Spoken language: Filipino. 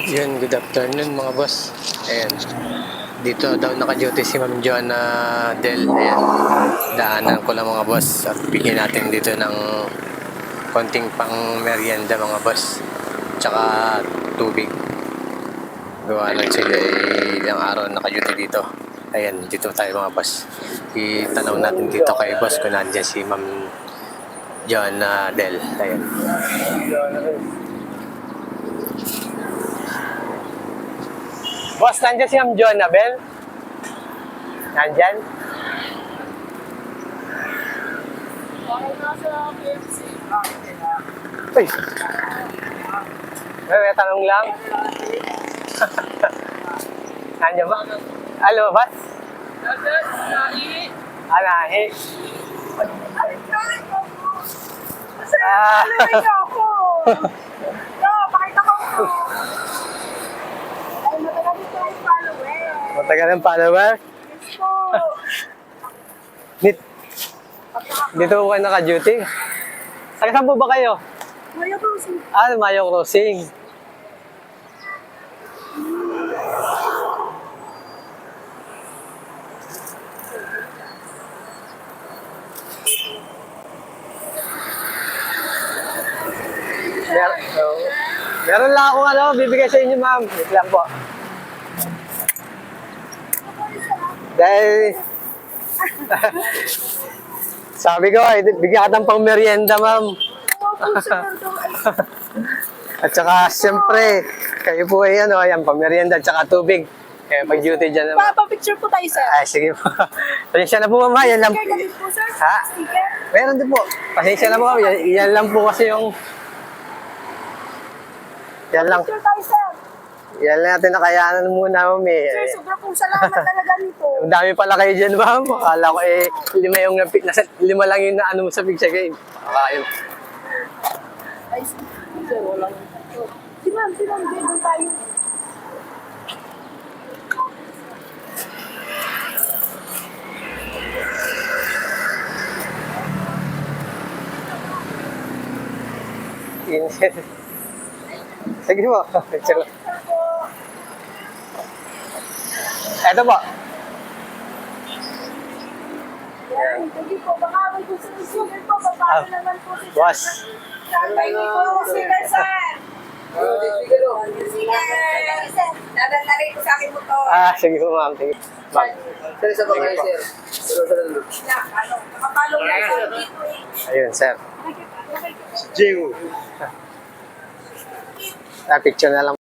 Yun, good afternoon mga boss. Ayan. Dito daw naka-duty si Ma'am Joanna Del. Ayan. Daanan ko lang mga boss. At bigyan natin dito ng konting pang merienda mga boss. Tsaka tubig. Gawa lang sila ilang araw naka-duty dito. Ayan, dito tayo mga boss. Itanaw natin dito kay boss kung nandiyan si Ma'am Joanna Del. Ayan. Boss, nandiyan si Ma'am Joanna Bel? Nandyan? Uy! May tanong lang? Nandiyan ba? Alo, boss? Nahi. Pakita ko po. Ay, matagal ito ang follower. Matagal ang follower? Yes po. Dito po kayo naka-duty? Saan po ba kayo? Mayo po si... Mayo Crossing. Meron lang akong bibigay sa inyo ma'am. Wait lang po. Dahil sabi ko, bigyan ka ng pang merienda ma'am. At saka siyempre, kayo po ay ayan, pang merienda at saka tubig. Kaya pag-duty dyan naman. Papapicture po tayo, sir. Ay, sige po. Pasensya na po ma'am, yan lang. Sticker galit po, sir. Ha? Sticker. Meron din po. Pasensya na po ma'am, yan lang po kasi yung... Yan lang. Picture tayo, sir. Yan lang natin nakayanan muna ma'am eh. Sir, sobrang pong salamat talaga nito. Ang dami pala kayo dyan ma'am. Akala ko lima lang yung naano mo sa picture game. Akala Ay, sir, walang... Si ma'am, doon tayo. Sige po. Picture lang. Eto po. Yan, hindi po. Baka may gusto ni Sugar po. Paano naman po si Boss. Sabay ni po, Sugar, sir. Sige, sir. Dadal na rin po sa akin mo to. Sige po ma'am. Sige. Ma'am. Sir, sa bagay, sir. Nakapalo na sa dito eh. Ayun, sir. Okay. Picture na lang.